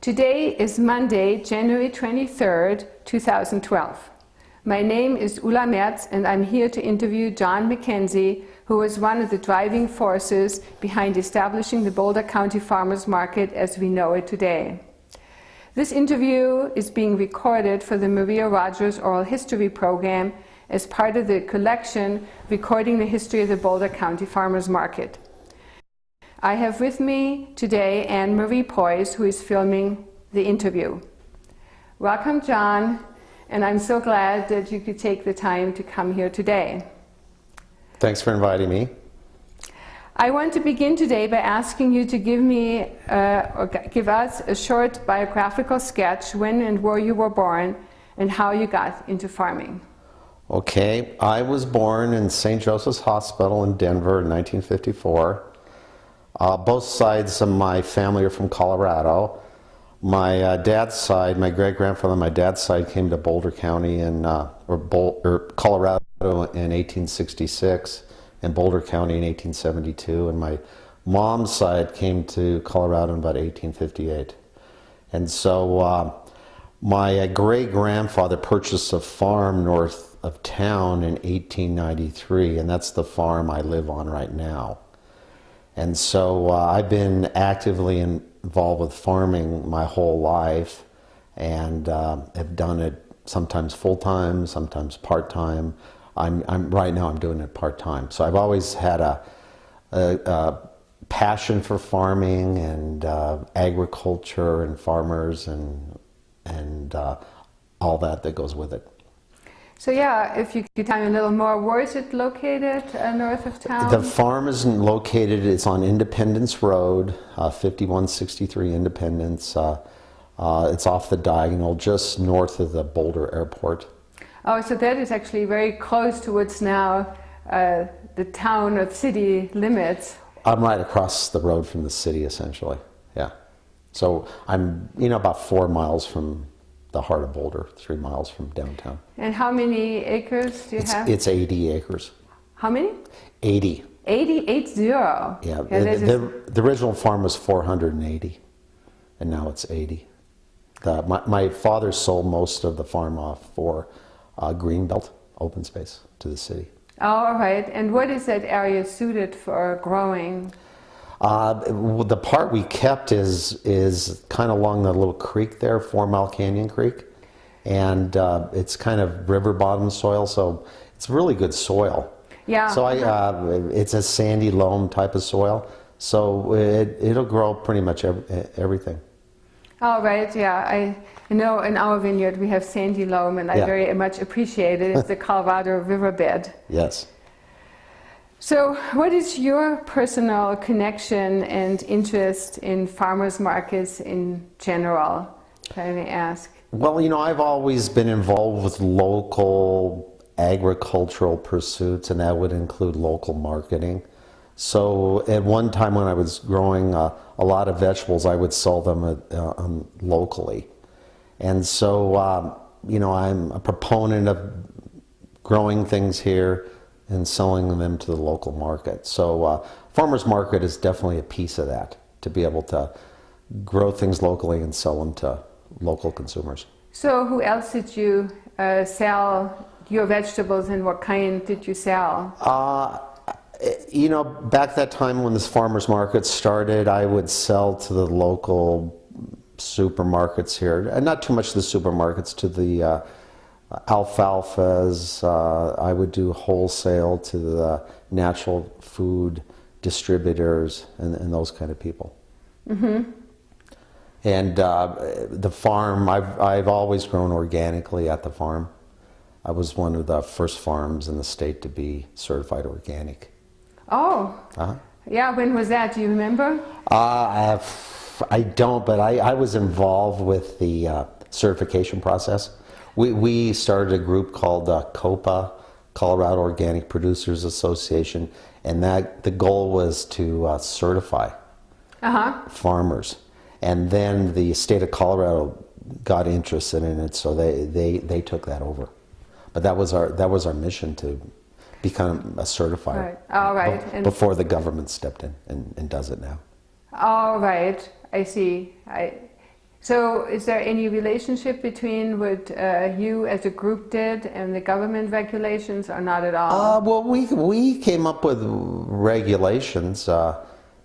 Today is Monday, January 23rd, 2012. My name is Ulla Merz and I'm here to interview John McKenzie, who was one of the driving forces behind establishing the Boulder County Farmers Market as we know it today. This interview is being recorded for the Maria Rogers Oral History Program as part of the collection Recording the History of the Boulder County Farmers Market. I have with me today Anne-Marie Poise, who is filming the interview. Welcome, John, and I'm so glad that you could take the time to come here today. Thanks for inviting me. I want to begin today by asking you to give us a short biographical sketch when and where you were born and how you got into farming. Okay, I was born in St. Joseph's Hospital in Denver in 1954. Both sides of my family are from Colorado. My dad's side, my great-grandfather on my dad's side came to Boulder County Colorado in 1866 and Boulder County in 1872, and my mom's side came to Colorado in about 1858. And so my great-grandfather purchased a farm north of town in 1893, and that's the farm I live on right now. And so I've been actively involved with farming my whole life, and have done it sometimes full-time, sometimes part-time. Right now I'm doing it part-time. So I've always had a passion for farming and agriculture and farmers and all that goes with it. So yeah, if you could tell me a little more, where is it located north of town? The farm is located, it's on Independence Road, 5163 Independence. It's off the diagonal, just north of the Boulder Airport. Oh, so that is actually very close to what's now the town or city limits. I'm right across the road from the city, essentially, yeah. So I'm, about 4 miles from the heart of Boulder, 3 miles from downtown. And how many acres do you have? It's 80 acres. How many? 80. 80? Yeah, the original farm was 480, and now it's 80. My father sold most of the farm off for greenbelt, open space, to the city. Oh, all right. And what is that area suited for growing? The part we kept is kind of along the little creek there, 4 Mile Canyon Creek, and it's kind of river bottom soil, so it's really good soil. Yeah. So it's a sandy loam type of soil, so it'll grow pretty much everything. All right. Yeah, I know in our vineyard we have sandy loam, and I very much appreciate it. It's the Colorado riverbed. Yes. So what is your personal connection and interest in farmers markets in general, if I may ask? Well, I've always been involved with local agricultural pursuits, and that would include local marketing. So at one time when I was growing a lot of vegetables, I would sell them locally. And so, I'm a proponent of growing things here and selling them to the local market. So farmers market is definitely a piece of that, to be able to grow things locally and sell them to local consumers. So who else did you sell your vegetables, and what kind did you sell? Back that time when this farmers market started, I would sell to the local supermarkets here, and not too much the supermarkets, to the alfalfas. I would do wholesale to the natural food distributors and those kind of people. Mm-hmm. And the farm, I've always grown organically at the farm. I was one of the first farms in the state to be certified organic. Oh, yeah, when was that? Do you remember? I don't, but I was involved with the certification process. We started a group called COPA, Colorado Organic Producers Association, and the goal was to certify farmers. And then the state of Colorado got interested in it, so they took that over. But that was our mission, to become a certifier. Right. All right. Before the government stepped in and does it now. All right. I see. So is there any relationship between what you as a group did and the government regulations, or not at all? Well, we came up with regulations,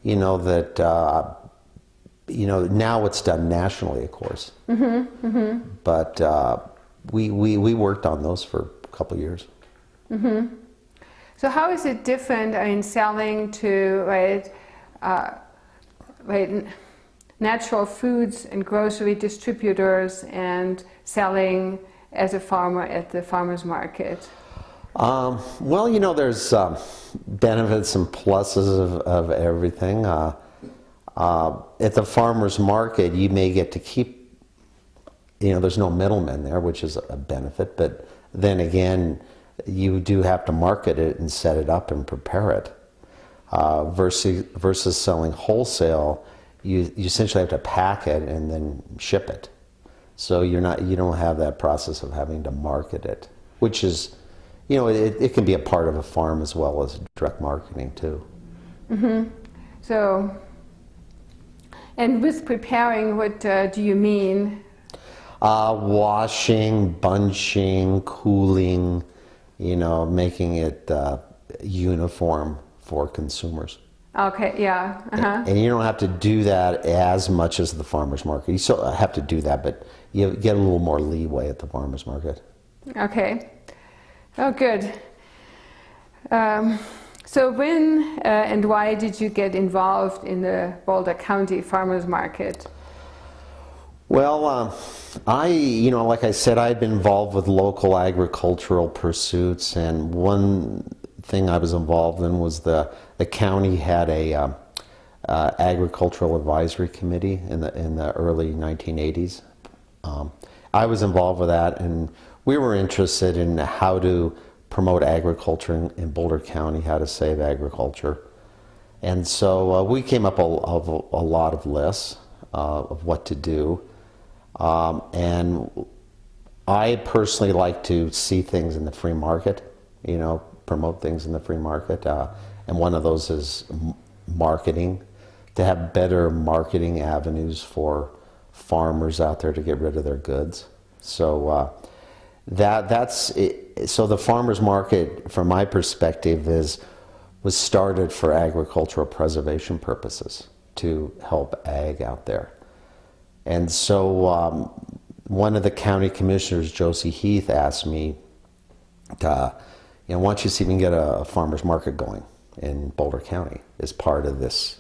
you know, that, you know, now it's done nationally, of course. Mm-hmm, mm-hmm. But we worked on those for a couple of years. Mm-hmm. So how is it different, I mean, selling to, natural foods and grocery distributors and selling as a farmer at the farmers market? Well, you know, there's benefits and pluses of everything. At the farmers market, you may get to keep, you know, there's no middlemen there, which is a benefit, but then again, you do have to market it and set it up and prepare it. Versus selling wholesale, you essentially have to pack it and then ship it. So you don't have that process of having to market it, which is, you know, it can be a part of a farm as well as direct marketing too. Mm-hmm. So, and with preparing, what do you mean? Washing, bunching, cooling, you know, making it uniform for consumers. Okay, yeah. Uh-huh. And you don't have to do that as much as the farmers market. You still have to do that, but you get a little more leeway at the farmers market. Okay. Oh, good. So when and why did you get involved in the Boulder County Farmers Market? Well, you know, like I said, I'd been involved with local agricultural pursuits, and one thing I was involved in was the county had a agricultural advisory committee in the early 1980s. I was involved with that, and we were interested in how to promote agriculture in Boulder County, how to save agriculture. And so we came up of a lot of lists of what to do. And I personally like to see things in the free market, you know, promote things in the free market. And one of those is marketing, to have better marketing avenues for farmers out there to get rid of their goods. So that's it. So the farmers market, from my perspective, was started for agricultural preservation purposes to help ag out there. And so one of the county commissioners, Josie Heath, asked me, you know, why don't you see if we can get a farmers market going in Boulder County as part of this,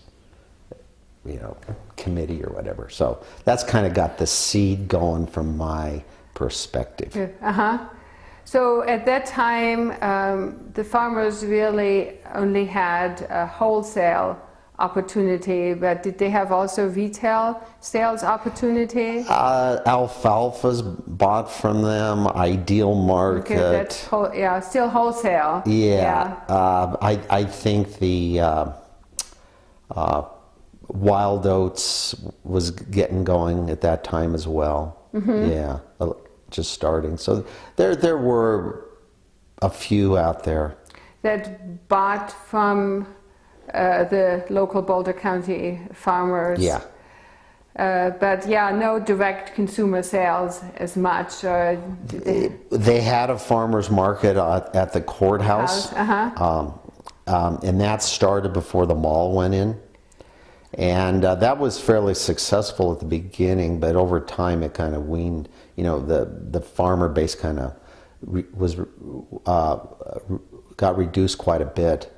you know, committee or whatever. So that's kind of got the seed going from my perspective. Uh-huh. So at that time, the farmers really only had a wholesale opportunity, but did they have also retail sales opportunity? Alfalfa's bought from them, Ideal Market. Okay, that's still wholesale. Yeah. I think the Wild Oats was getting going at that time as well. Mm-hmm. Yeah, just starting. So there were a few out there that bought from the local Boulder County farmers. Yeah. But yeah, no direct consumer sales as much. They had a farmer's market at the courthouse. Uh-huh. And that started before the mall went in. And that was fairly successful at the beginning, but over time it kind of weaned, you know, the farmer base kind of got reduced quite a bit.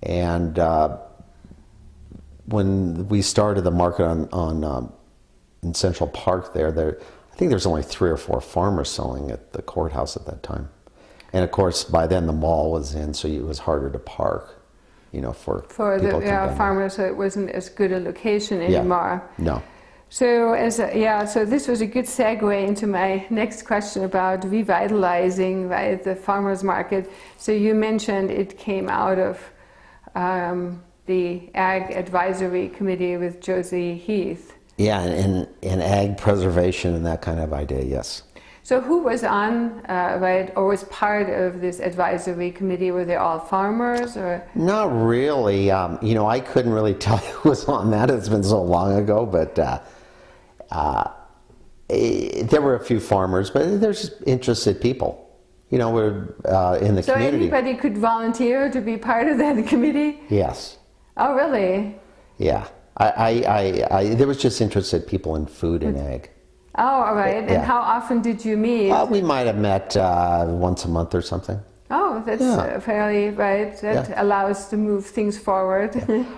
And when we started the market in Central Park there, I think there's only 3 or 4 farmers selling at the courthouse at that time. And of course, by then the mall was in, so it was harder to park, you know, for people the farmers. So it wasn't as good a location anymore. Yeah. No. So so this was a good segue into my next question about revitalizing, right, the farmers market. So you mentioned it came out of the Ag Advisory Committee with Josie Heath. Yeah, and ag preservation and that kind of idea, yes. So who was on, or was part of this advisory committee? Were they all farmers, or? Not really. You know, I couldn't really tell who was on that. It's been so long ago, but There were a few farmers, but there's just interested people, you know, we're in the So community. anybody could volunteer to be part of that committee? Yes. Oh, really? Yeah. There was just interested people in food and ag. Oh, all right. Yeah. And how often did you meet? We might have met once a month or something. Oh, that's Yeah. fairly right. That Yeah. allows to move things forward.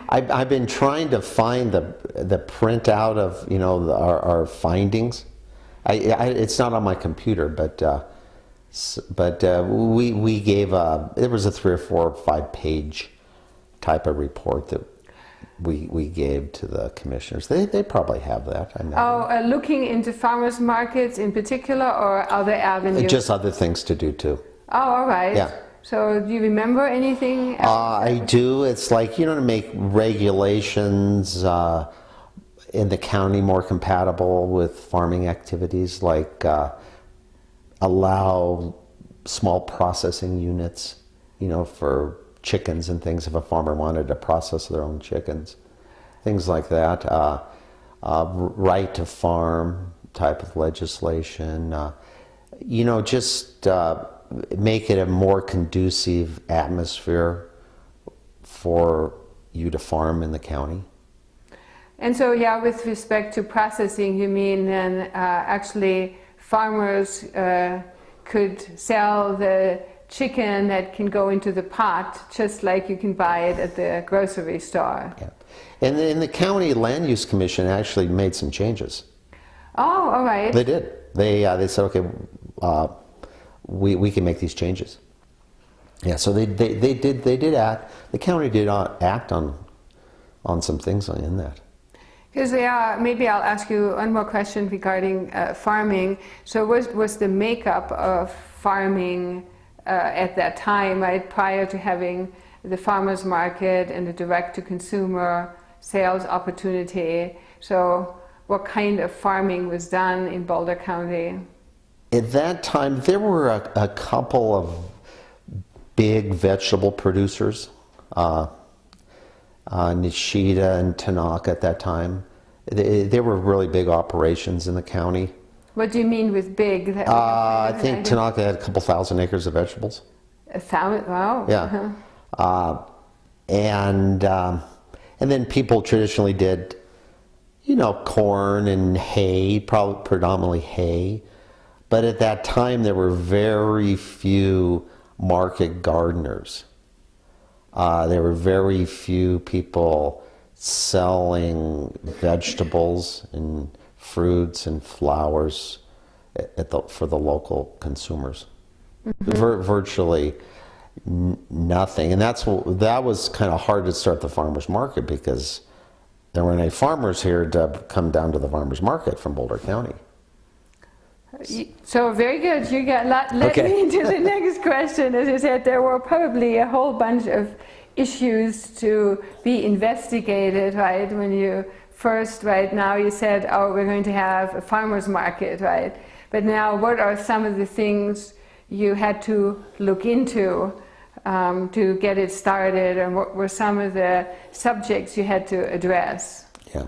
I've been trying to find the printout of, you know, our findings. It's not on my computer, but we gave there was a 3 or 4 or 5 page type of report that we gave to the commissioners. They probably have that. I know. Oh, looking into farmers markets in particular, or other avenues? Just other things to do too. Oh, all right. Yeah. So do you remember anything else? I do. It's like, you know, to make regulations in the county more compatible with farming activities, like allow small processing units, you know, for chickens and things if a farmer wanted to process their own chickens. Things like that. Right to farm type of legislation. You know, just make it a more conducive atmosphere for you to farm in the county. And so, yeah, with respect to processing, you mean then actually farmers could sell the chicken that can go into the pot just like you can buy it at the grocery store. Yeah. And in the county land use commission actually made some changes. Oh, all right. They did. They said, okay, we can make these changes. Yeah, so they did act. The county did act on some things in that. Because maybe I'll ask you one more question regarding farming. So was the makeup of farming at that time, right, prior to having the farmers market and the direct-to-consumer sales opportunity? So what kind of farming was done in Boulder County? At that time, there were a couple of big vegetable producers, Nishida and Tanaka at that time. They were really big operations in the county. What do you mean with big? I think Tanaka had a couple thousand acres of vegetables. 1,000? Wow. Yeah. And then people traditionally did, you know, corn and hay, probably predominantly hay. But at that time, there were very few market gardeners. There were very few people selling vegetables and fruits and flowers for the local consumers. Mm-hmm. Virtually nothing. And that was kind of hard to start the farmers market because there weren't any farmers here to come down to the farmers market from Boulder County. So very good. You led me into the next question. As I said, there were probably a whole bunch of issues to be investigated, right? When you first, right now you said, oh, we're going to have a farmer's market, right? But now what are some of the things you had to look into to get it started, and what were some of the subjects you had to address? Yeah.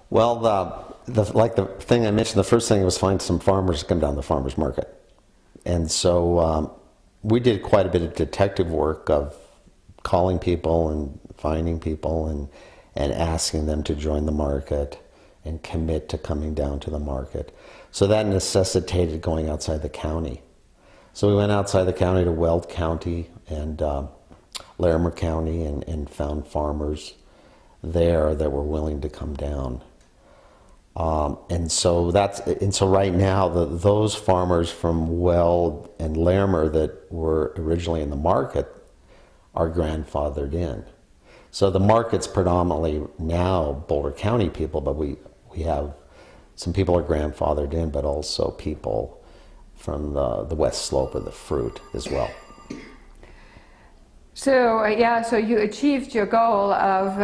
Well, like the thing I mentioned, the first thing was find some farmers to come down to the farmers market. And so we did quite a bit of detective work of calling people and finding people and asking them to join the market and commit to coming down to the market. So that necessitated going outside the county. So we went outside the county to Weld County and Larimer County and found farmers there that were willing to come down. And so right now those farmers from Weld and Larimer that were originally in the market are grandfathered in. So the market's predominantly now Boulder County people, but we have some people are grandfathered in, but also people from the west slope of the fruit as well. So so you achieved your goal of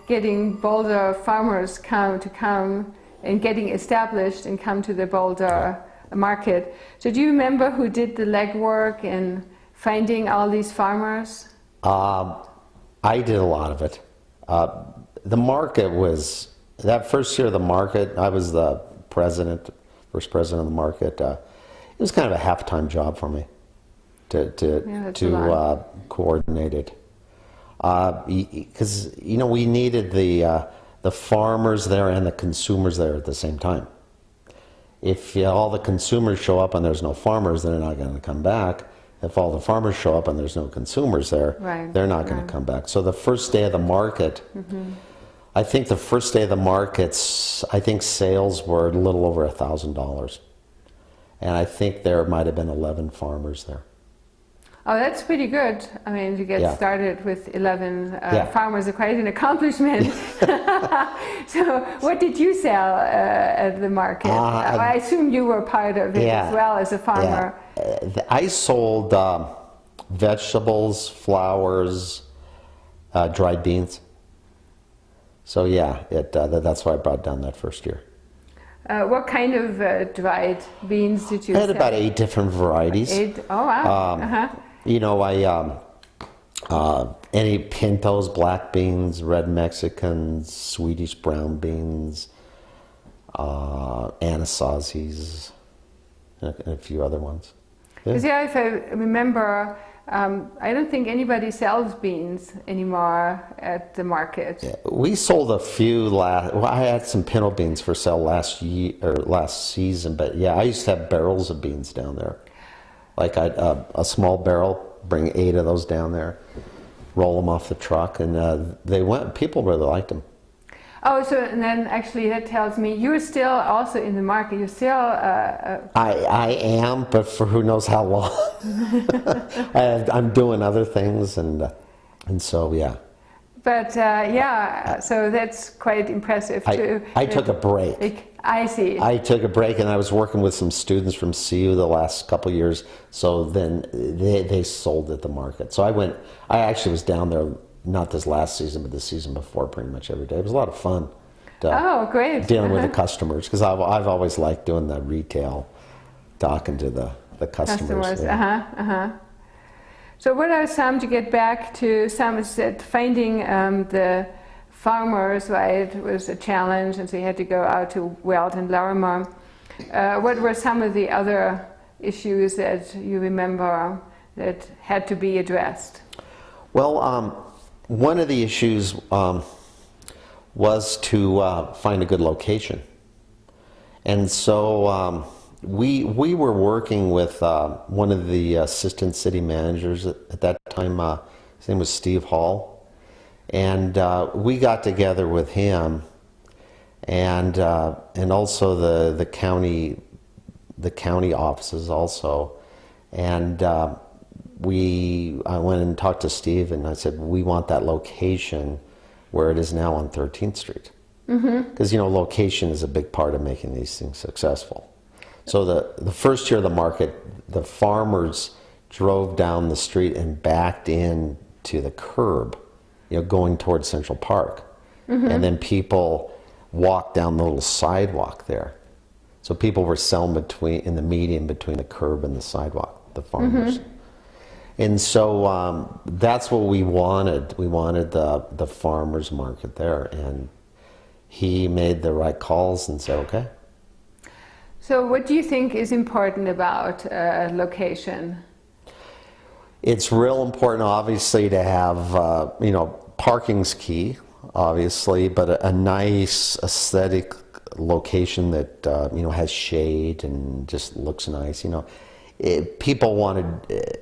getting Boulder farmers to come and getting established and come to the Boulder market. So do you remember who did the legwork in finding all these farmers? I did a lot of it. The market was, that first year of the market, I was the president, first president of the market. It was kind of a half-time job for me to coordinate it. Because, you know, we needed the farmers there and the consumers there at the same time. If all the consumers show up and there's no farmers, they're not going to come back. If all the farmers show up and there's no consumers there, they're not going to come back. So the first day of the market, I think the first day of the markets, I think sales were a little over $1,000. And I think there might have been 11 farmers there. Oh, that's pretty good. I mean, to get started with 11 farmers is quite an accomplishment. So what did you sell at the market? I assume you were part of it as well as a farmer. I sold vegetables, flowers, dried beans. So yeah, that's why I brought down that first year. What kind of dried beans did you I had sell? about 8 different varieties. 8? Oh wow. You know, any pintos, black beans, red Mexicans, Swedish brown beans, Anasazis, and a few other ones. Because if I remember, I don't think anybody sells beans anymore at the market. Yeah, we sold a few I had some pinto beans for sale last season, but yeah, I used to have barrels of beans down there. Like a small barrel, bring 8 of those down there, roll them off the truck, and people really liked them. Oh, so and then actually that tells me you're still also in the market. You're still. I am, but for who knows how long. I'm doing other things, and so yeah. But so that's quite impressive too. I took a break. I see. I took a break, and I was working with some students from CU the last couple of years. So then they sold at the market. So I actually was down there, not this last season, but the season before, pretty much every day. It was a lot of fun. Great. Dealing with the customers, because I've always liked doing the retail, talking to the customers. So what are some, to get back to some, is that finding the farmers, right, was a challenge, and so you had to go out to Weld and Larimer. What were some of the other issues that you remember that had to be addressed? Well, one of the issues was to find a good location. And so we were working with one of the assistant city managers at that time. His name was Steve Hall. And we got together with him and also the county offices also. And I went and talked to Steve, and I said, we want that location where it is now on 13th Street. Because, you know, location is a big part of making these things successful. So the first year of the market, the farmers drove down the street and backed in to the curb, you know, going towards Central Park. And then people walked down the little sidewalk there. So people were selling in the median between the curb and the sidewalk, the farmers. And so that's what we wanted. We wanted the farmers market there, and he made the right calls and said, okay. So what do you think is important about location? It's real important, obviously, to have, you know, parking's key, obviously, but a nice aesthetic location that, you know, has shade and just looks nice, you know. People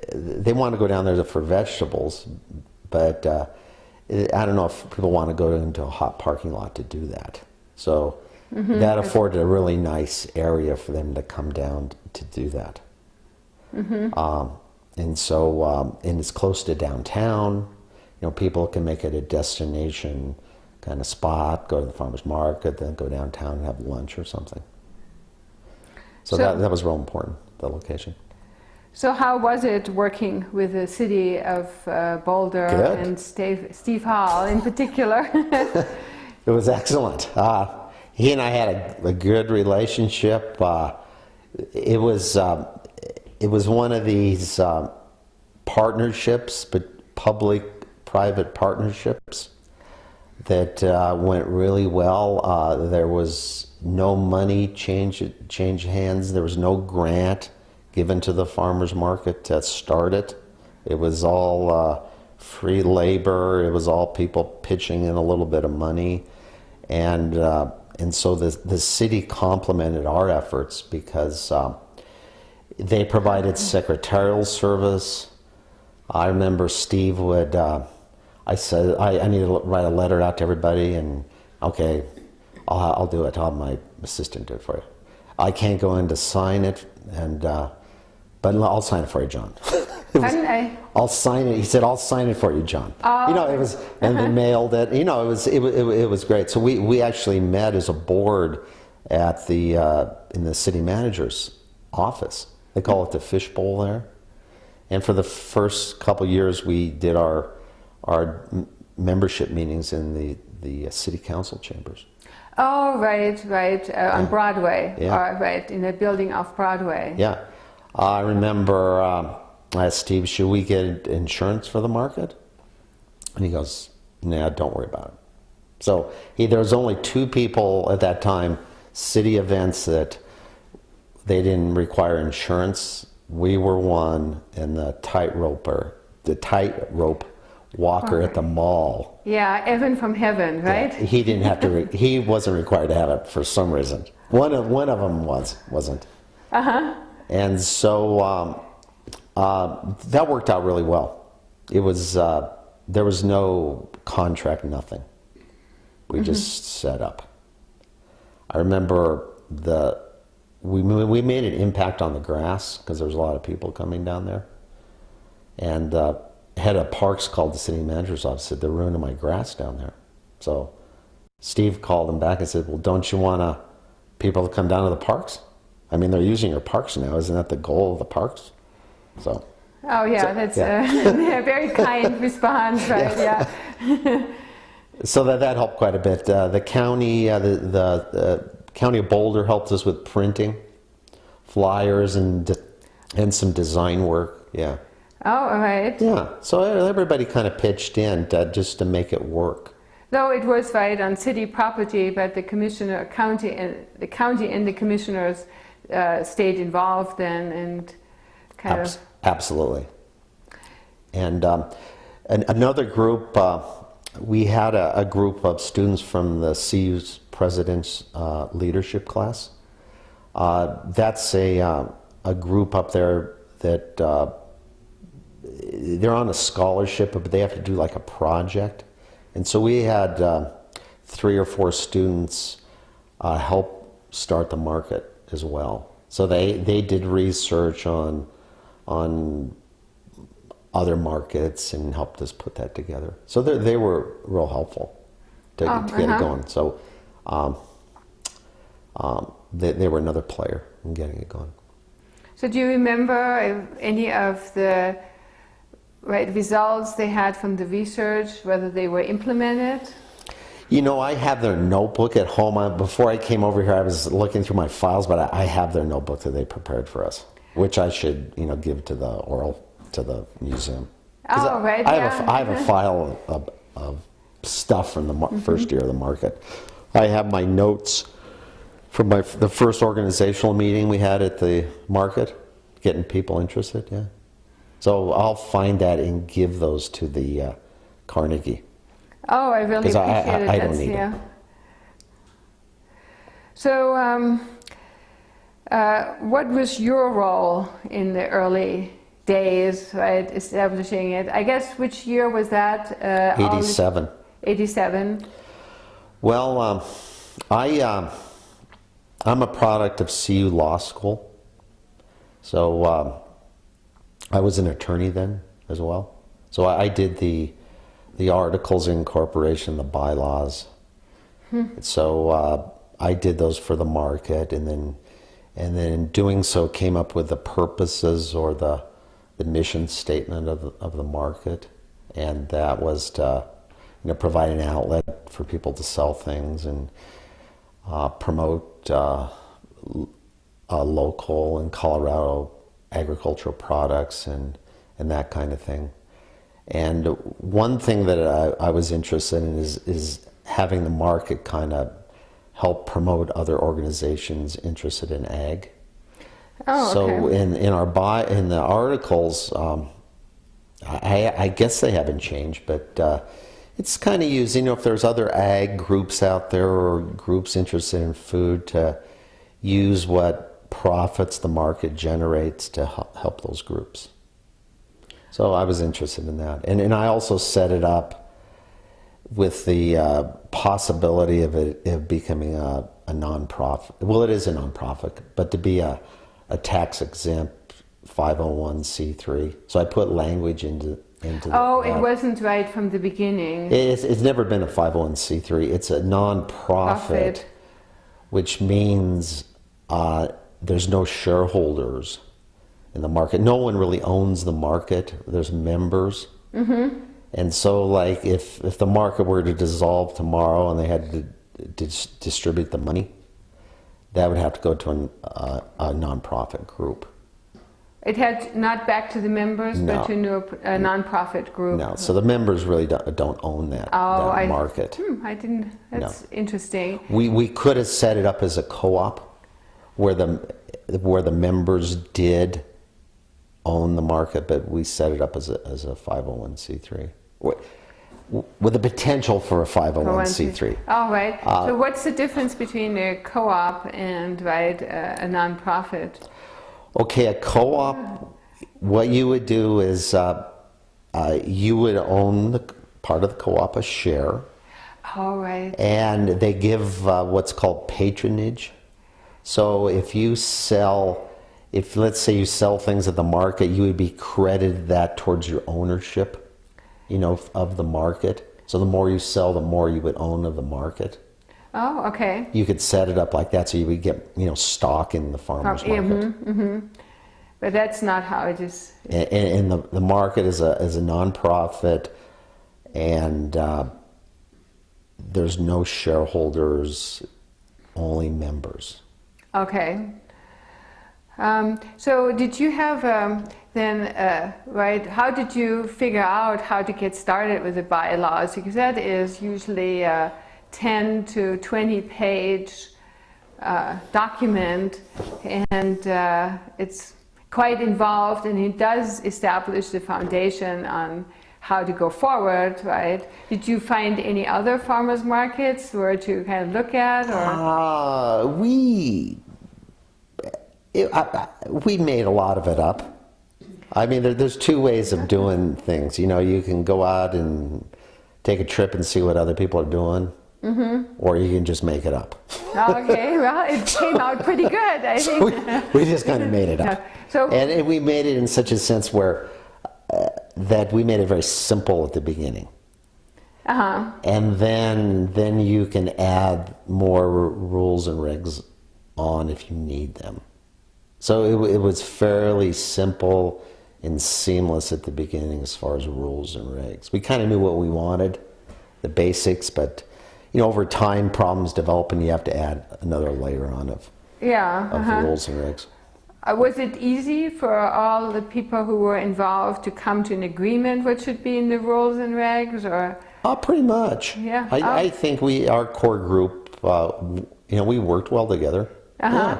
they want to go down there for vegetables, but I don't know if people want to go into a hot parking lot to do that. So that afforded a really nice area for them to come down to do that. And so, and it's close to downtown. You know, people can make it a destination kind of spot, go to the farmer's market, then go downtown and have lunch or something. So that was real important, the location. So how was it working with the city of Boulder and Steve Hall in particular? It was excellent. He and I had a good relationship. It was one of these partnerships, but public-private partnerships that went really well. There was no money change hands. There was no grant given to the farmers market to start it. It was all free labor. It was all people pitching in a little bit of money, and so the city complemented our efforts because they provided secretarial service. I remember Steve would. I said I need to write a letter out to everybody, and okay, I'll do it. I'll have my assistant do it for you. I can't go in to sign it, and but I'll sign it for you, John. I'll sign it. He said, "I'll sign it for you, john." You know, it was, and they mailed it. You know, it was great. So we actually met as a board at the in the city manager's office. They call it the fishbowl there. And for the first couple years, we did our membership meetings in the city council chambers. Oh, right, on Broadway. Yeah. Right, in the building off Broadway. Yeah. I remember I asked Steve, should we get insurance for the market? And he goes, nah, don't worry about it. So there was only 2 people at that time, city events, that they didn't require insurance. We were one, and the tightrope walker at the mall. Yeah, Evan from Heaven, right? Yeah, he didn't have to. He wasn't required to have it for some reason. One of them wasn't. And so that worked out really well. It was there was no contract, nothing. We just set up. I remember we made an impact on the grass because there was a lot of people coming down there, and head of parks called the city manager's office, said they're ruining my grass down there. So Steve called him back and said, well, don't you want people to come down to the parks? I mean, they're using your parks now. Isn't that the goal of the parks? So. Oh yeah, that's a very kind response, right? Yeah. So that helped quite a bit. The county, the county of Boulder helped us with printing, flyers, and some design work. Yeah. Oh, all right. Yeah. So everybody kind of pitched in just to make it work. Though it was right on city property, but the county and the commissioners stayed involved then and kind of. Absolutely. And another group, we had a group of students from the CU's president's leadership class. That's a group up there that they're on a scholarship, but they have to do like a project. And so we had 3 or 4 students help start the market as well. So they did research on other markets and helped us put that together. So they were real helpful to get it going. So they were another player in getting it going. So do you remember any of the results they had from the research, whether they were implemented? You know, I have their notebook at home. Before I came over here, I was looking through my files, but I have their notebook that they prepared for us, which I should, give to the museum. Oh, right. I have a file of stuff from the first year of the market. I have my notes from the first organizational meeting we had at the market, getting people interested. Yeah. So I'll find that and give those to the Carnegie. Oh, I really appreciate it. I don't need it. So, what was your role in the early days, establishing it? I guess, which year was that? 87. 87. Well, I'm a product of CU Law School. So I was an attorney then as well. So I did the articles of incorporation, the bylaws. So I did those for the market, and then in doing so came up with the purposes or the mission statement of the market, and that was to provide an outlet for people to sell things and promote local and Colorado agricultural products and that kind of thing. And one thing that I was interested in is having the market kind of help promote other organizations interested in ag. Oh, So okay. in the articles, I guess they haven't changed, but it's kind of used, if there's other ag groups out there or groups interested in food, to use what profits the market generates to help those groups. So I was interested in that. And I also set it up with the possibility of it becoming a nonprofit. Well, it is a nonprofit, but to be a tax-exempt 501c3. So I put language into Oh, it wasn't right from the beginning. It's never been a 501c3. It's a nonprofit, Profit. which means there's no shareholders in the market. No one really owns the market. There's members. Mm-hmm. And so, like, if the market were to dissolve tomorrow and they had to distribute the money, that would have to go to a nonprofit group. It had not back to the members, No. but to a nonprofit group. No, so the members really don't own that market. I didn't. That's interesting. We could have set it up as a co-op, where the members did own the market, but we set it up as a 501c3 with the potential for a 501c3. All right. So what's the difference between a co-op and a nonprofit? Okay, a co-op, what you would do is you would own the part of the co-op, a share. All right. And they give what's called patronage. So if let's say you sell things at the market, you would be credited that towards your ownership, of the market. So the more you sell, the more you would own of the market. Oh, okay. You could set it up like that, so you would get, stock in the farmer's market. Mm-hmm. But that's not how it is. And the market is a nonprofit, and there's no shareholders, only members. Okay. So did you have how did you figure out how to get started with the bylaws? Because that is usually 10 to 20 page document, and it's quite involved, and it does establish the foundation on how to go forward, right? Did you find any other farmers markets where to kind of look at? Or? We made a lot of it up. I mean, there's two ways of doing things. You can go out and take a trip and see what other people are doing. Mm-hmm. Or you can just make it up. Okay, well, it came out pretty good, I think. So we just kind of made it up. And we made it in such a sense where that we made it very simple at the beginning. Uh-huh. And then you can add more rules and regs on if you need them. So it was fairly simple and seamless at the beginning as far as rules and regs. We kind of knew what we wanted, the basics, but over time, problems develop, and you have to add another layer on of rules and regs. Was it easy for all the people who were involved to come to an agreement what should be in the rules and regs, or? Pretty much. Yeah. I think our core group, we worked well together. Uh-huh.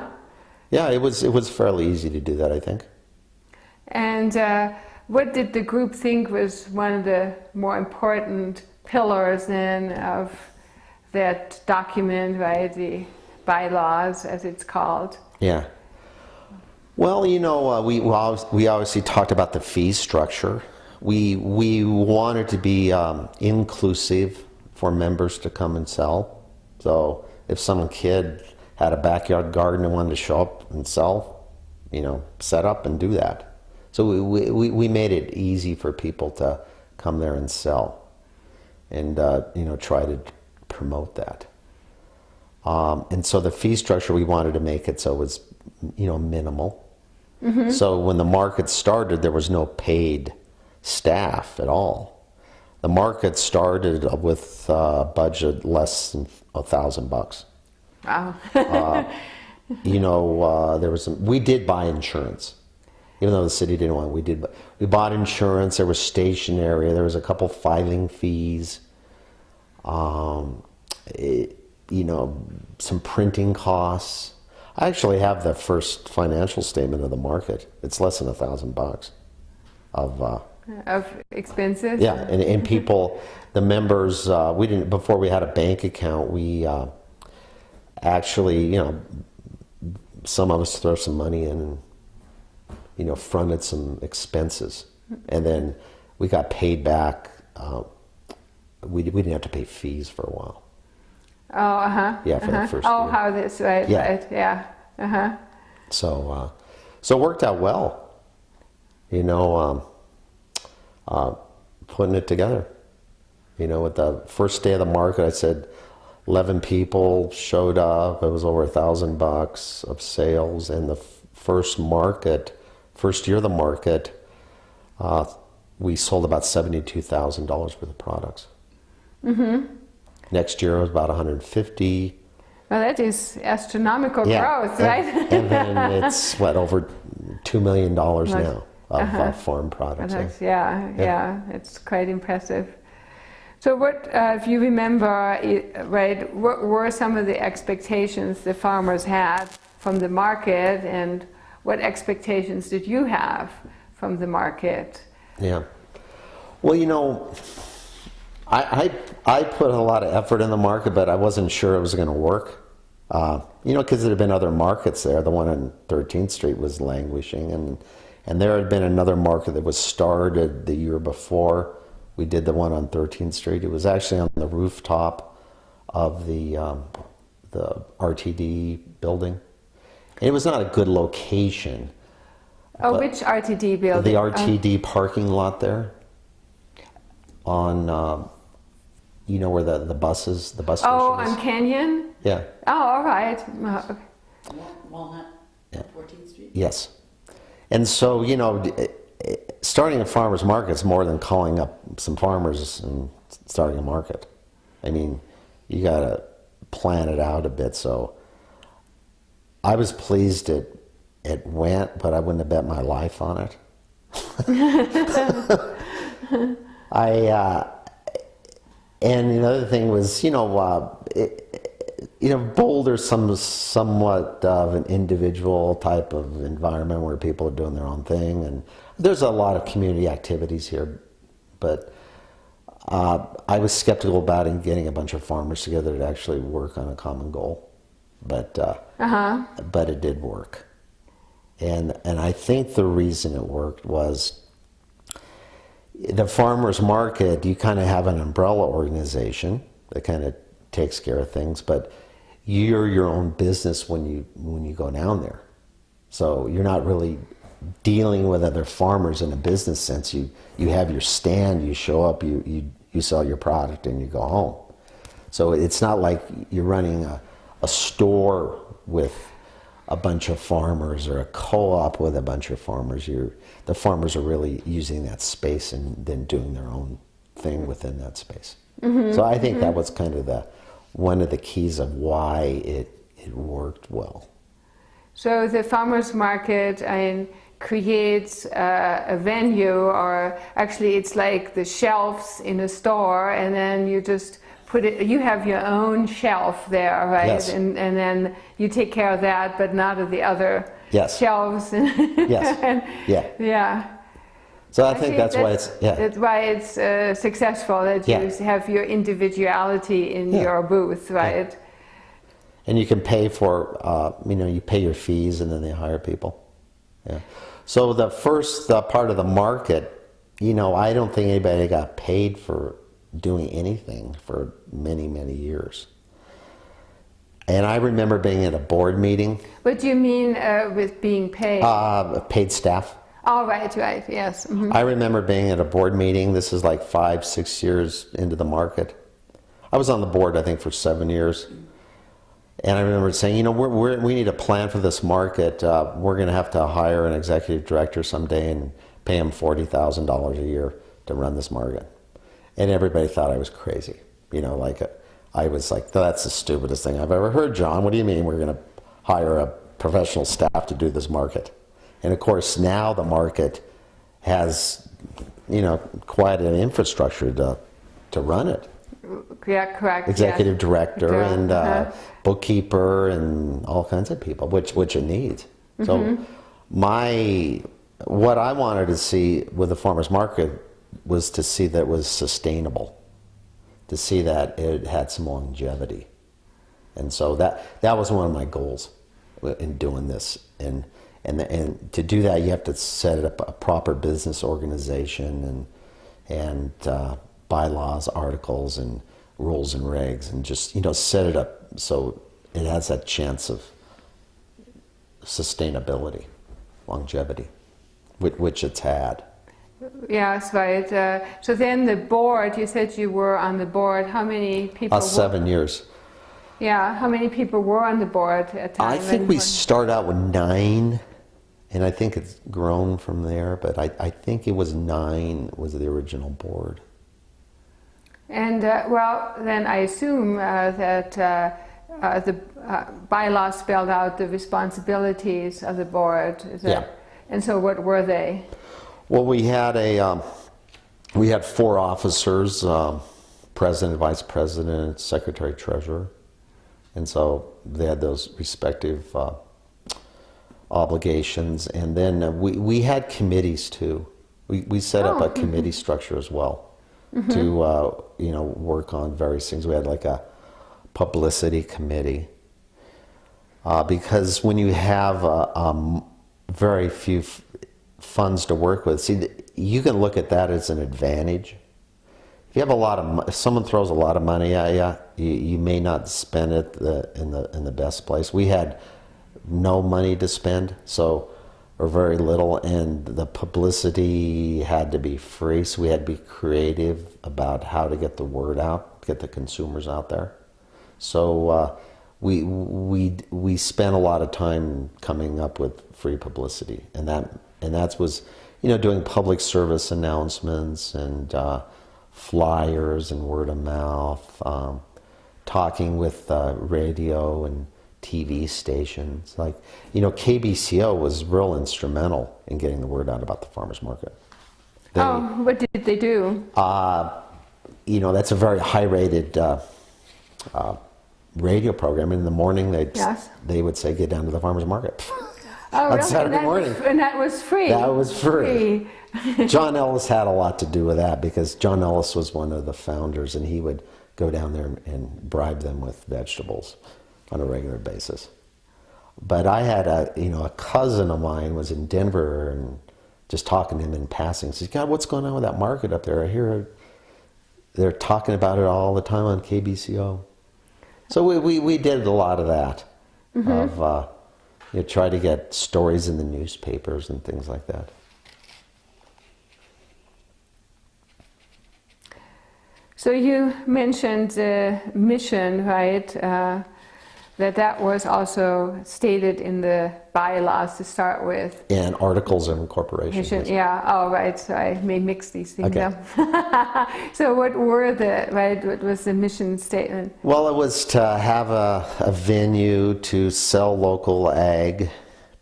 Yeah, it was fairly easy to do that, I think. And what did the group think was one of the more important pillars then of that document, right? The bylaws, as it's called. Yeah. Well, we obviously talked about the fee structure. We wanted to be inclusive for members to come and sell. So if some kid had a backyard garden and wanted to show up and sell, set up and do that. So we made it easy for people to come there and sell, and try to promote that. And so the fee structure, we wanted to make it so it was minimal. Mm-hmm. So when the market started, there was no paid staff at all. The market started with a budget less than $1,000. Wow. We did buy insurance, even though the city didn't want it. We bought insurance. There was stationery. There was a couple filing fees. you know, some printing costs. I actually have the first financial statement of the market. It's less than $1,000 of expenses? yeah, and people, the members, we didn't, before we had a bank account, we actually, you know, some of us throw some money in and, you know, fronted some expenses. And then we got paid back. We didn't have to pay fees for a while. Oh, uh-huh. Yeah, for the first Oh, year. how this, right, Yeah. right, yeah. Uh-huh. So it worked out well, you know, putting it together. You know, with the first day of the market, I said 11 people showed up. It was over $1,000 of sales. And the first year of the market, we sold about $72,000 worth of products. Mm-hmm. Next year it was about 150. Well, that is astronomical Yeah. growth, right? And then it's, what, over $2 million now of farm products. Yeah, it's quite impressive. So what, if you remember, right, what were some of the expectations the farmers had from the market, and what expectations did you have from the market? Yeah. Well, you know, I put a lot of effort in the market, but I wasn't sure it was going to work. You know, because there had been other markets there. The one on 13th Street was languishing, and there had been another market that was started the year before we did the one on 13th Street. It was actually on the rooftop of the RTD building. And it was not a good location. Oh, which RTD building? The RTD parking lot there on, you know, where the bus station is? Oh, on Canyon? Yeah. Oh, all right. Walnut, Yeah. 14th Street? Yes. And so, you know, starting a farmer's market is more than calling up some farmers and starting a market. I mean, you got to plan it out a bit. So I was pleased it went, but I wouldn't have bet my life on it. And the other thing was, you know, Boulder's somewhat of an individual type of environment where people are doing their own thing, and there's a lot of community activities here, but I was skeptical about getting a bunch of farmers together to actually work on a common goal, but it did work, and I think the reason it worked was the farmers market. You kind of have an umbrella organization that kind of takes care of things, but you're your own business when you go down there. So you're not really dealing with other farmers in a business sense. You have your stand, you show up, you sell your product, and you go home. So it's not like you're running a store with a bunch of farmers or a co-op with a bunch of farmers. The farmers are really using that space and then doing their own thing within that space. Mm-hmm. So I think that was kind of one of the keys of why it worked well. So the farmers market creates a venue, or actually it's like the shelves in a store, and then you just put it, you have your own shelf there, right? Yes. And then you take care of that, but not of the other Yes. shelves. Yes. Yeah. Yeah. So I think that's why it's, yeah. That's why it's successful, that you have your individuality in your booth, right? Yeah. And you can pay for, you pay your fees and then they hire people. Yeah. So the first part of the market, I don't think anybody got paid for doing anything for many, many years. And I remember being at a board meeting. What do you mean with being paid? Paid staff. Oh, right, yes. Mm-hmm. I remember being at a board meeting. This is like 5-6 years into the market. I was on the board, I think, for 7 years. And I remember saying, we need a plan for this market. We're going to have to hire an executive director someday and pay him $40,000 a year to run this market. And everybody thought I was crazy. I was like, that's the stupidest thing I've ever heard, John. What do you mean we're going to hire a professional staff to do this market? And of course, now the market has, quite an infrastructure to run it. Yeah, correct. executive yes. director, and Uh-huh. bookkeeper, and all kinds of people, which it needs. So what I wanted to see with the farmers market was to see that it was sustainable, to see that it had some longevity. And so that was one of my goals in doing this. And to do that, you have to set up a proper business organization and bylaws, articles, and rules and regs, and just set it up so it has that chance of sustainability, longevity, which it's had. Yes, right. So then the board, you said you were on the board. How many people? 7 years. Yeah, how many people were on the board at the time? I think we started out with 9, and I think it's grown from there, but I think it was 9 was the original board. And well, then I assume that the bylaws spelled out the responsibilities of the board. Is that, Yeah. And so what were they? Well, we had 4 officers, president, vice president, secretary, treasurer. And so they had those respective obligations. And then we had committees too. We set up a committee structure as well to work on various things. We had like a publicity committee because when you have very few funds to work with, see, you can look at that as an advantage. If you have if someone throws a lot of money at you, you may not spend it in the best place. We had no money to spend, or very little, and the publicity had to be free, so we had to be creative about how to get the word out, get the consumers out there. So we spent a lot of time coming up with free publicity, and that was doing public service announcements and flyers and word of mouth, talking with radio and TV stations. Like, KBCO was real instrumental in getting the word out about the farmers market. What did they do? That's a very high-rated radio program. In the morning, they would say, "Get down to the farmers market." Oh, on Saturday morning. And that was free? That was free. John Ellis had a lot to do with that, because John Ellis was one of the founders, and he would go down there and bribe them with vegetables on a regular basis. But I had a cousin of mine was in Denver, and just talking to him in passing, says, "God, what's going on with that market up there? I hear they're talking about it all the time on KBCO." So we did a lot of that, of try to get stories in the newspapers and things like that. So you mentioned the mission, right? That was also stated in the bylaws to start with. And articles of incorporation. Mission, yeah. Oh, right. So I may mix these things Okay. up. So what was the mission statement? Well, it was to have a venue to sell local ag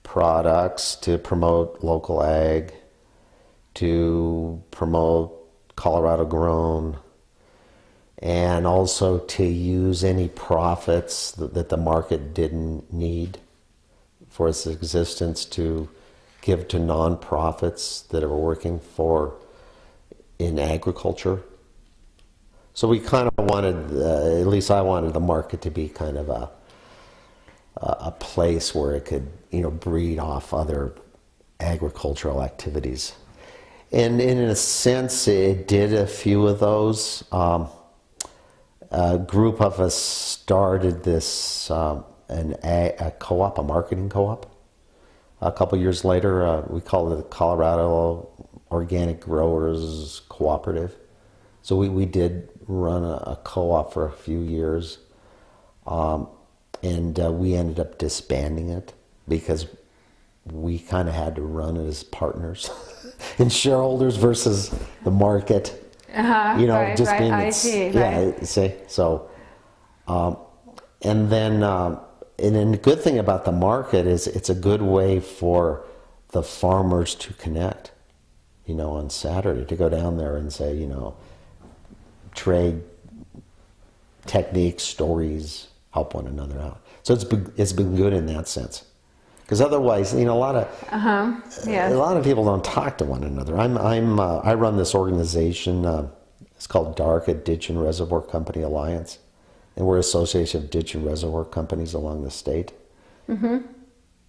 products, to promote local ag, to promote Colorado grown, and also to use any profits that the market didn't need for its existence to give to nonprofits that are working in agriculture. So we kind of wanted, at least I wanted the market to be kind of a place where it could, breed off other agricultural activities. And in a sense, it did a few of those. A group of us started this, a co-op, a marketing co-op. A couple years later, we called it the Colorado Organic Growers Co-Operative. So we did run a co-op for a few years, and we ended up disbanding it because we kind of had to run it as partners and shareholders versus the market. Right, just being I see. Yeah, see. So, and then the good thing about the market is it's a good way for the farmers to connect. On Saturday, to go down there and say, trade techniques, stories, help one another out. So it's been good in that sense. Because otherwise, you know, a lot of people don't talk to one another. I run this organization. It's called DARC, a Ditch and Reservoir Company Alliance, and we're an association of ditch and reservoir companies along the state. Mm-hmm.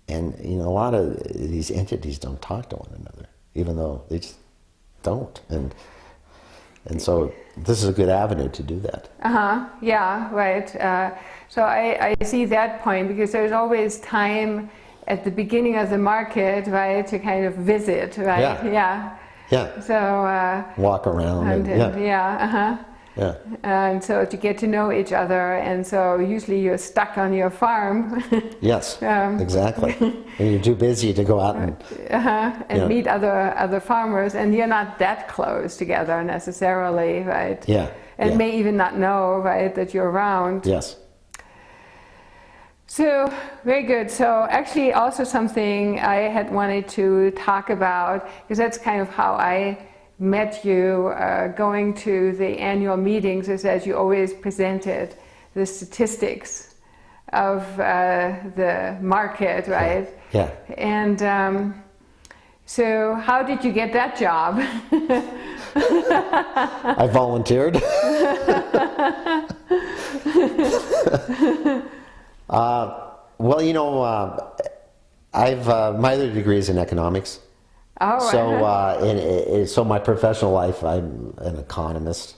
And you know, a lot of these entities don't talk to one another, even though they just don't. And so this is a good avenue to do that. Yeah, right. So I see that point, because there's always time at the beginning of the market, right, to kind of visit, right? Yeah. So walk around. Yeah. And so to get to know each other, and so usually you're stuck on your farm. Yes, exactly. And you're too busy to go out and meet other farmers, and you're not that close together necessarily, right? Yeah. And may even not know, right, that you're around. Yes. So, very good. So actually also something I had wanted to talk about, because that's kind of how I met you going to the annual meetings, is that you always presented the statistics of the market, right? Yeah. And so how did you get that job? I volunteered. Well, you know, I've my other degree is in economics. Oh, So, so my professional life, I'm an economist.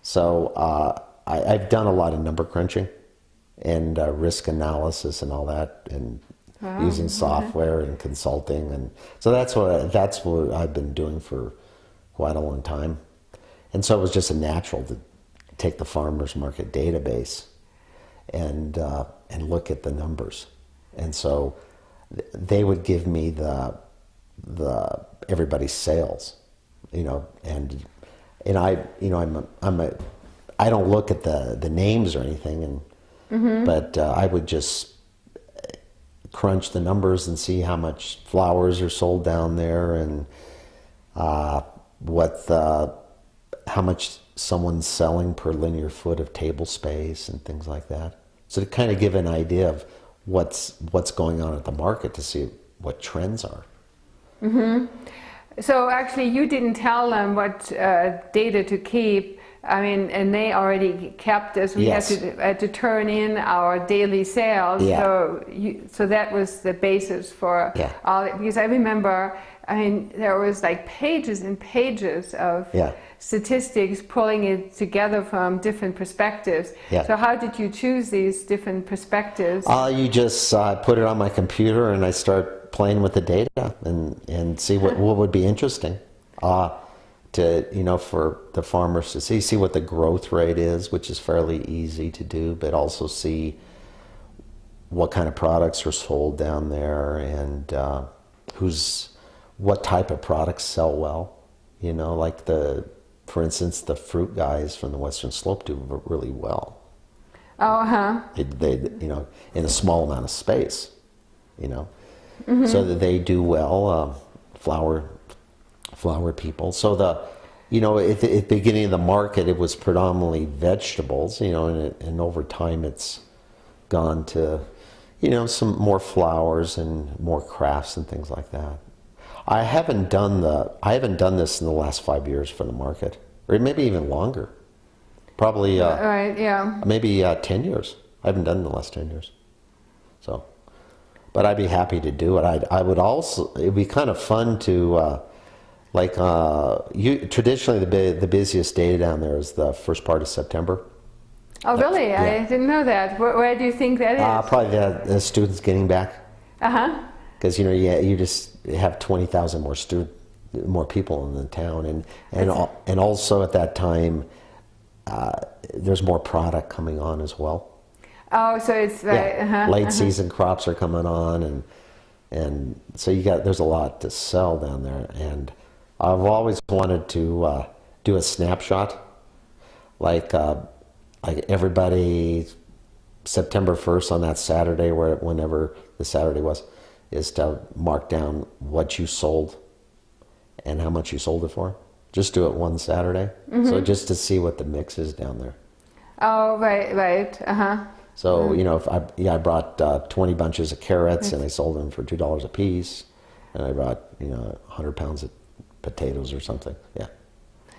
So I've done a lot of number crunching and risk analysis and all that, and using software and consulting, and so that's what I've been doing for quite a long time. And so it was just a natural to take the farmers market database and look at the numbers, and so they would give me the everybody's sales, you know, and I, you know, I don't look at the names or anything, but I would just crunch the numbers and see how much flowers are sold down there, and how much someone's selling per linear foot of table space and things like that. So to kind of give an idea of what's going on at the market, to see what trends are. So actually you didn't tell them what data to keep. I mean, and they already kept this. We had to turn in our daily sales. So that was the basis for all it, because I remember, I mean, there was like pages and pages of statistics, pulling it together from different perspectives. So how did you choose these different perspectives? You just put it on my computer and I start playing with the data and see what would be interesting to, you know, for the farmers to see what the growth rate is, which is fairly easy to do, but also see what kind of products are sold down there, and what type of products sell well. You know, like for instance, the fruit guys from the Western Slope do really well. They you know, in a small amount of space, you know, so that they do well. Flower people. So you know, at the beginning of the market, it was predominantly vegetables, you know, and over time it's gone to, you know, some more flowers and more crafts and things like that. I haven't done this in the last 5 years for the market, or maybe even longer. Probably maybe 10 years. I haven't done it in the last 10 years. So, but I'd be happy to do it. I would also, it'd be kind of fun to traditionally the busiest day down there is the first part of September. Oh, really? I didn't know that. Where do you think that is? Probably the students getting back. Because you know, you just have 20,000 more people in the town, and also at that time, there's more product coming on as well. Oh, so it's late season crops are coming on, and so there's a lot to sell down there, and I've always wanted to do a snapshot, like everybody September 1st on that Saturday, whenever the Saturday was, is to mark down what you sold and how much you sold it for. Just do it one Saturday, so just to see what the mix is down there. Oh, right, right. Uh-huh. So, you know, if I brought 20 bunches of carrots and I sold them for $2 a piece, and I brought, you know, 100 pounds of potatoes or something. Yeah.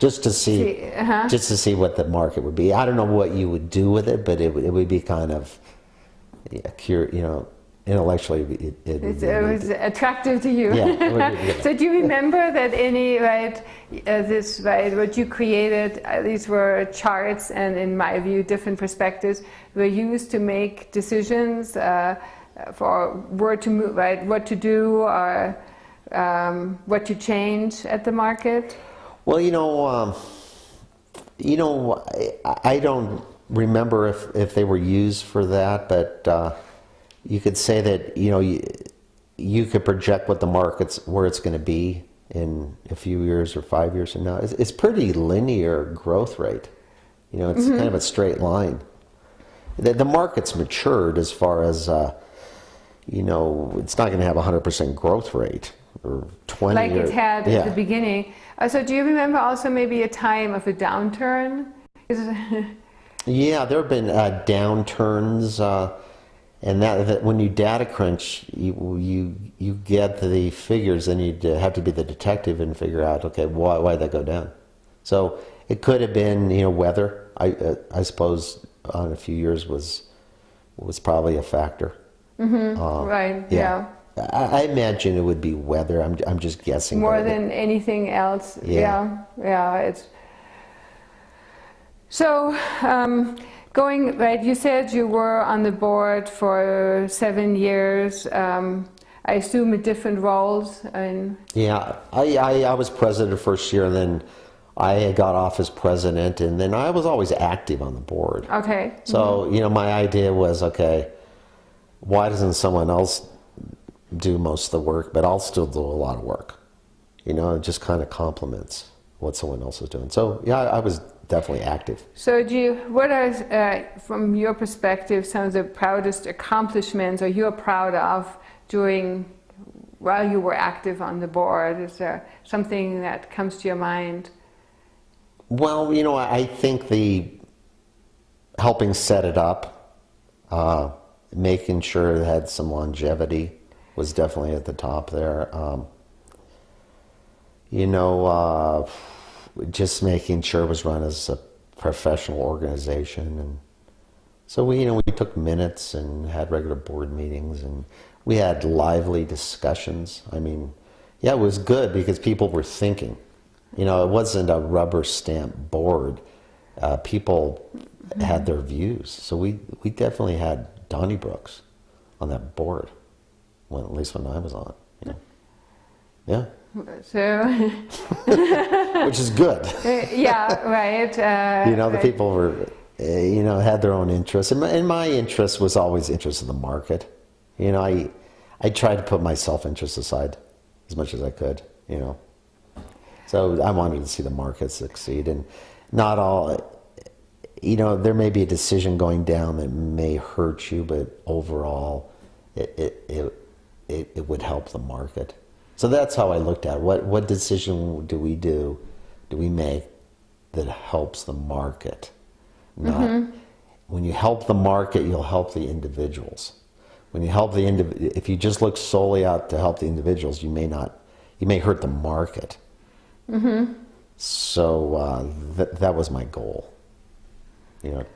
Just to see, just to see what the market would be. I don't know what you would do with it, but it would be kind of, you know, intellectually, it was attractive to you. Yeah. It would be, So do you remember that any, right, what you created, these were charts and in my view, different perspectives, were used to make decisions for where to move, right, what to do or what to change at the market? Well, you know, I don't remember if they were used for that, but you could say that, you know, you could project what the market's, where it's going to be in a few years or 5 years from now. It's pretty linear growth rate. You know, it's kind of a straight line. The market's matured as far as, you know, it's not going to have 100% growth rate or 20. Like it had at the beginning. So do you remember also maybe a time of a downturn? Yeah, there have been downturns, and that when you data crunch, you get the figures, and you have to be the detective and figure out, okay, why did that go down? So it could have been, you know, weather. I suppose on a few years was probably a factor. Right. Yeah. I imagine it would be weather. I'm just guessing. More than anything else. Yeah. It's so going right. You said you were on the board for 7 years. I assume in different roles. Yeah, I was president the first year, and then I got off as president, and then I was always active on the board. Okay. So you know, my idea was, okay, why doesn't someone else do most of the work, but I'll still do a lot of work. You know, it just kind of complements what someone else is doing. So yeah, I was definitely active. So what are, from your perspective, some of the proudest accomplishments or you're proud of while you were active on the board? Is there something that comes to your mind? Well, you know, I think helping set it up, making sure it had some longevity, was definitely at the top there. You know, just making sure it was run as a professional organization, and so we took minutes and had regular board meetings, and we had lively discussions. I mean, yeah, it was good because people were thinking. You know, it wasn't a rubber stamp board. People had their views, so we definitely had Donnybrooks on that board. Well, at least when I was on, you know. Yeah. So. Which is good. Yeah, right. You know, the people were, you know, had their own interests, and my interest was always the interest of the market. You know, I tried to put my self-interest aside as much as I could. You know, so I wanted to see the market succeed, and not all. You know, there may be a decision going down that may hurt you, but overall, it would help the market. So that's how I looked at it. What decision do we make that helps the market? Not when you help the market, you'll help the individuals. When you help if you just look solely out to help the individuals, you may hurt the market. So that was my goal. You know.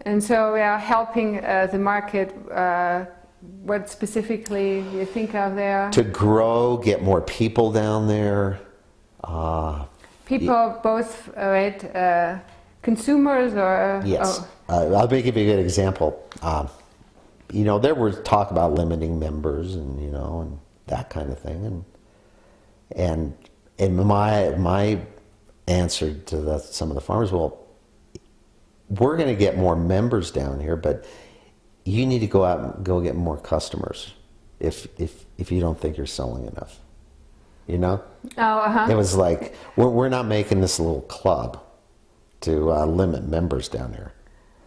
And so we are helping the market. What specifically you think of there? To grow, get more people down there. People, both right, consumers or? Yes. I'll give you a good example. You know, there was talk about limiting members and, you know, and that kind of thing. And my answer to some of the farmers, well, we're going to get more members down here, but you need to go out and go get more customers if you don't think you're selling enough. You know? It was like, we're not making this little club to limit members down here.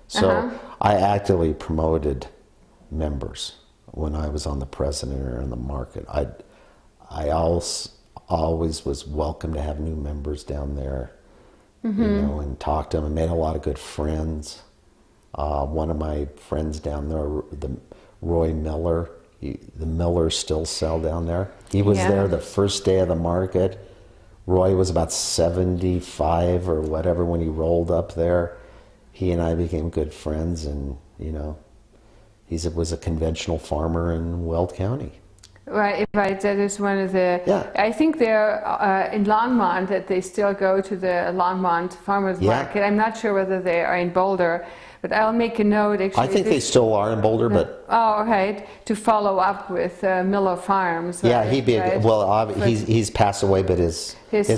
So I actively promoted members when I was on the president or in the market. I always was welcome to have new members down there. you know, and talked to him and made a lot of good friends. One of my friends down there, the Roy Miller, the Millers still sell down there. He was there the first day of the market. Roy was about 75 or whatever when he rolled up there. He and I became good friends, and, you know, he was a conventional farmer in Weld County. Right, right. That is one of the. Yeah. I think they're in Longmont, that they still go to the Longmont Farmers Market. I'm not sure whether they are in Boulder, but I'll make a note. Actually, I think they still are in Boulder, but. Oh, right. To follow up with Miller Farms. Right? Yeah, he'd be. Right? Well, he's passed away, but his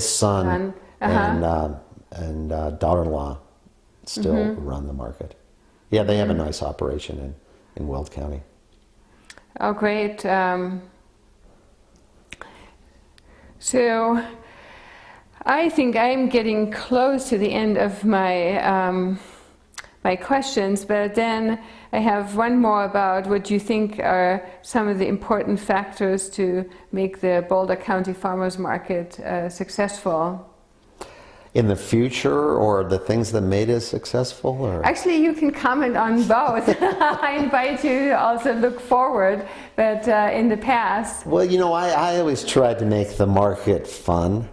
son and daughter-in-law still run the market. Yeah, they have a nice operation in Weld County. Oh, great. So I think I'm getting close to the end of my my questions, but then I have one more about what you think are some of the important factors to make the Boulder County Farmers Market successful. In the future, or the things that made us successful? Or? Actually, you can comment on both. I invite you to also look forward, but in the past. Well, you know, I always tried to make the market fun.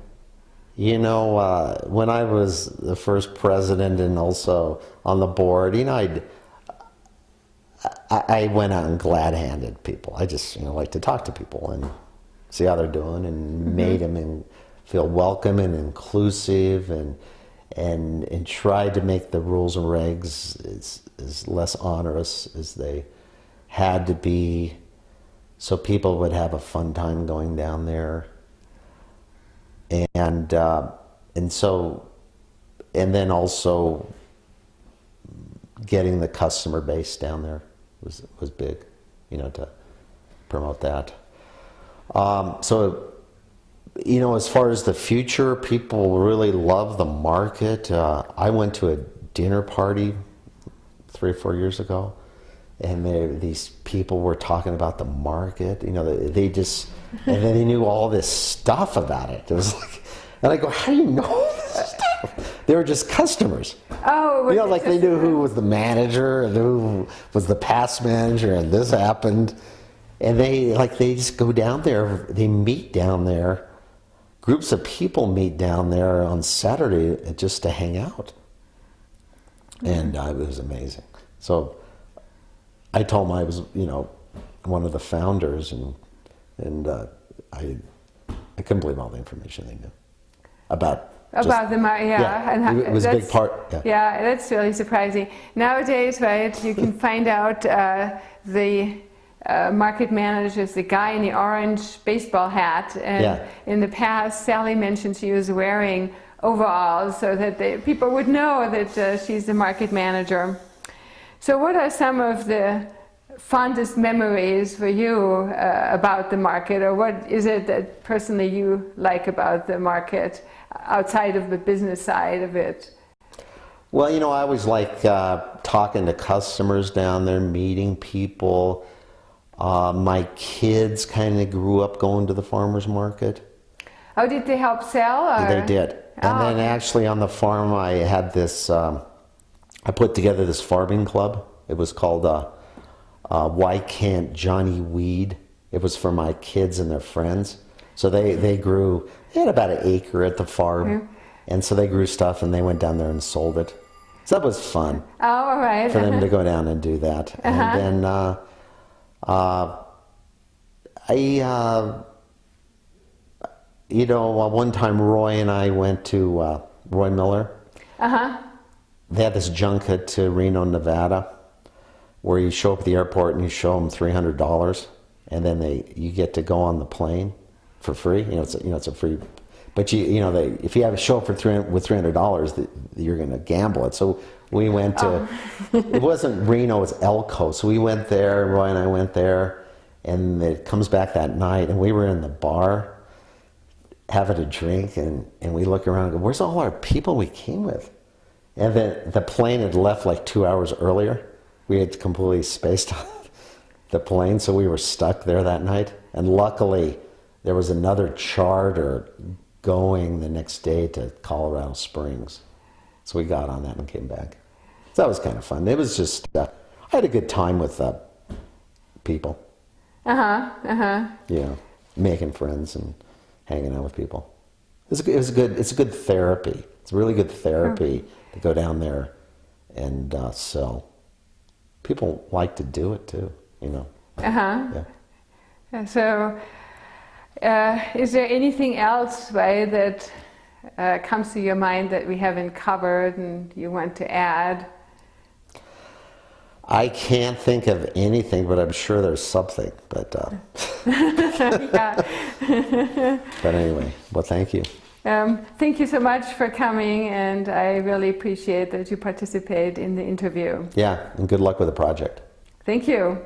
You know, when I was the first president and also on the board, you know, I went out and glad-handed people. I just, you know, like to talk to people and see how they're doing, and made them feel welcome and inclusive, and tried to make the rules and regs as less onerous as they had to be, so people would have a fun time going down there. And then also getting the customer base down there was big, you know, to promote that. So, you know, as far as the future, people really love the market. I went to a dinner party 3 or 4 years ago, and these people were talking about the market. You know, they just, and then they knew all this stuff about it. It was like, and I go, how do you know this stuff? They were just customers. Oh, you know, like they knew who was the manager and who was the past manager, and this happened. And they just go down there, they meet down there. Groups of people meet down there on Saturday just to hang out. And it was amazing. So I told them I was, you know, one of the founders, and I couldn't believe all the information they knew about the market. Yeah, it was a big part. Yeah, that's really surprising. Nowadays, right, you can find out the market managers, the guy in the orange baseball hat, and in the past, Sally mentioned she was wearing overalls so that people would know that she's the market manager. So what are some of the fondest memories for you about the market, or what is it that personally you like about the market outside of the business side of it? Well, you know, I always like talking to customers down there, meeting people. My kids kind of grew up going to the farmers market. Oh, did they help sell? Or? They did. And then actually on the farm I had this, I put together this farming club. It was called Why Can't Johnny Weed? It was for my kids and their friends. So they had about an acre at the farm. And so they grew stuff and they went down there and sold it. So that was fun. Oh, all right. For them to go down and do that. And then you know, one time Roy and I went to Roy Miller. They had this junket to Reno, Nevada, where you show up at the airport and you show them $300, and then you get to go on the plane for free. You know, it's a free. But if you show up with $300, you're going to gamble it. So we went to. It wasn't Reno, it was Elko. So we went there. Roy and I went there, and it comes back that night, and we were in the bar having a drink, and we look around and go, where's all our people we came with? And then the plane had left like 2 hours earlier. We had completely spaced on the plane, so we were stuck there that night. And luckily, there was another charter going the next day to Colorado Springs. So we got on that and came back. So that was kind of fun. It was just, I had a good time with people. You know, making friends and hanging out with people. It's a good therapy. It's really good therapy to go down there and sell. People like to do it too, you know. Yeah. So, is there anything else, right, that comes to your mind that we haven't covered and you want to add? I can't think of anything, but I'm sure there's something. But but anyway, well, thank you. Thank you so much for coming, and I really appreciate that you participate in the interview. Yeah, and good luck with the project. Thank you.